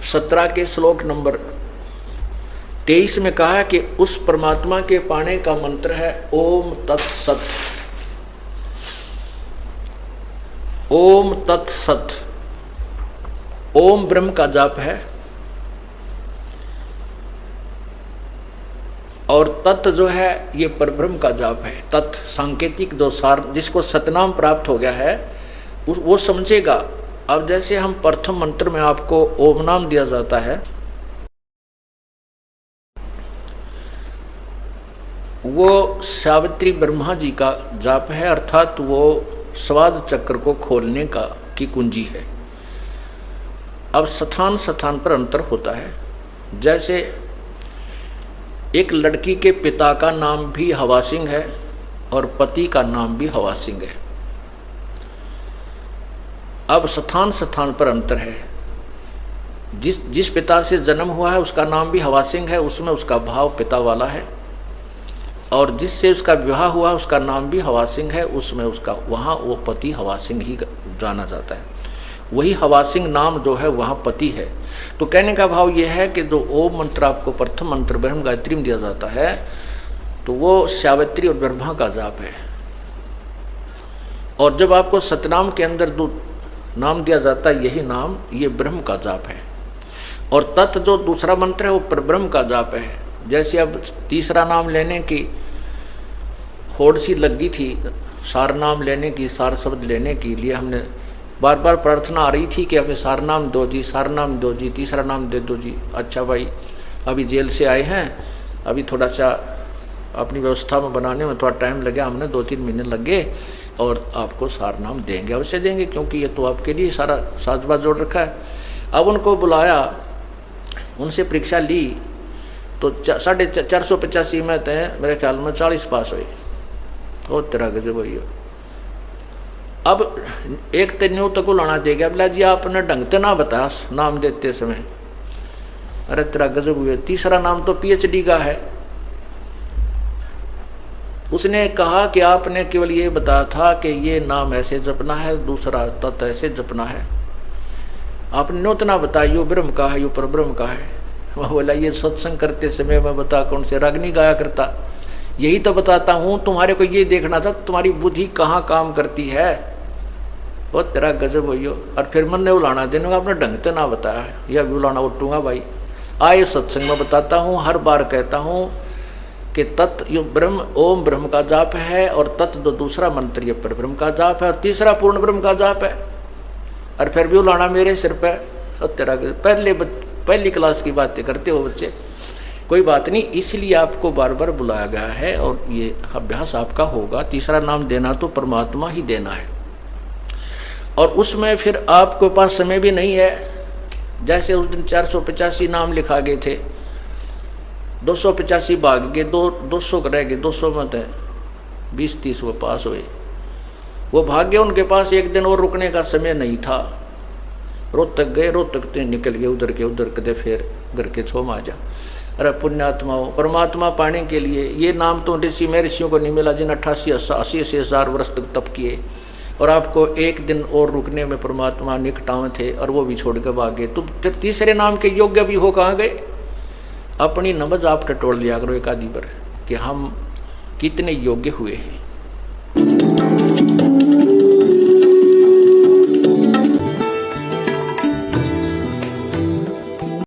17 के श्लोक नंबर 23 में कहा है कि उस परमात्मा के पाने का मंत्र है ओम तत्सत। ओम तत्सत। ओम ब्रह्म का जाप है और तत् जो है ये परब्रह्म का जाप है। तत् सांकेतिक जो सार जिसको सतनाम प्राप्त हो गया है वो समझेगा। अब जैसे हम प्रथम मंत्र में आपको ओम नाम दिया जाता है, वो सावित्री ब्रह्मा जी का जाप है, अर्थात वो स्वाद चक्र को खोलने की कुंजी है। अब स्थान स्थान पर अंतर होता है। जैसे एक लड़की के पिता का नाम भी हवा सिंह है और पति का नाम भी हवा सिंह है। अब स्थान स्थान पर अंतर है। जिस पिता से जन्म हुआ है उसका नाम भी हवा सिंह है, उसमें उसका भाव पिता वाला है, और जिससे उसका विवाह हुआ उसका नाम भी हवा सिंह है, उसमें उसका वहाँ वो पति हवा सिंह ही जाना जाता है। वही हवा सिंह नाम जो है वहाँ पति है। तो कहने का भाव ये है कि जो ओम मंत्र आपको प्रथम मंत्र ब्रह्म गायत्री में दिया जाता है तो वो सावित्री और ब्रह्मा का जाप है। और जब आपको सतनाम के अंदर जो नाम दिया जाता है यही नाम ये ब्रह्म का जाप है। और तत् जो दूसरा मंत्र है वो परब्रह्म का जाप है। जैसे अब तीसरा नाम लेने की होड़ सी लग गई थी, सार नाम लेने की, सार शब्द लेने के लिए हमने बार बार प्रार्थना आ रही थी कि हमें सार नाम दो जी, सार नाम दो जी, तीसरा नाम दे दो जी। अच्छा भाई अभी जेल से आए हैं, अभी थोड़ा सा अपनी व्यवस्था में बनाने में थोड़ा टाइम लगे, हमने 2-3 महीने लग गए और आपको सार नाम देंगे, अवश्य देंगे, क्योंकि ये तो आपके लिए सारा साजबाज जोड़ रखा है। अब उनको बुलाया, उनसे परीक्षा ली तो 485 में तय मेरे ख्याल में 40 पास हुई। ओ तेरा गजब भैया। अब एक तन्यू तक लाना देगा, बोला जी आपने ढंग से ना बताया नाम देते समय। अरे तेरा गजब हुए, तीसरा नाम तो PhD का है। उसने कहा कि आपने केवल ये बताया था कि ये नाम ऐसे जपना है, दूसरा तत्व ऐसे जपना है, आपने नोतना बताया यो ब्रह्म का है, यो परब्रह्म का है। वह बोला ये सत्संग करते समय मैं बता कौन से रागनी गाया करता, यही तो बताता हूँ, तुम्हारे को ये देखना था तुम्हारी बुद्धि कहाँ काम करती है। वो तेरा गजब हो। और फिर मन ने उलाना देने आपने ढंग से ना बताया, यह भी उलाना उठूंगा भाई। आए सत्संग में बताता हूँ, हर बार कहता हूँ कि तत् यो ब्रह्म ओम ब्रह्म का जाप है और तत् जो दूसरा मंत्र ये पर ब्रह्म का जाप है और तीसरा पूर्ण ब्रह्म का जाप है। और फिर भी उलाना मेरे सिर पे। और तेरा पहली क्लास की बातें करते हो बच्चे, कोई बात नहीं, इसलिए आपको बार बार बुलाया गया है और ये अभ्यास आपका होगा। तीसरा नाम देना तो परमात्मा ही देना है और उसमें फिर आपके पास समय भी नहीं है। जैसे उस दिन 485 नाम लिखा गए थे, 285 भाग गए, 200 रह गए, 200 में थे 20-30 वो पास हुए। वो भाग्य उनके पास एक दिन और रुकने का समय नहीं था। रोहतक गए, रोहतक निकल गए उधर के उधर कदे फिर घर के छो में आ जा। अरे पुण्यात्माओं, परमात्मा पाने के लिए ये नाम तो ऋषि में ऋषियों को नहीं मिला जिन 88-80 हजार वर्ष तक तप किए, और आपको एक दिन और रुकने में परमात्मा निकटाव थे और वो भी छोड़ के भागे। तो फिर तीसरे नाम के योग्य भी हो कहाँ गए? अपनी नमज आप टटोल लिया करो एक आदि पर कि हम कितने योग्य हुए हैं।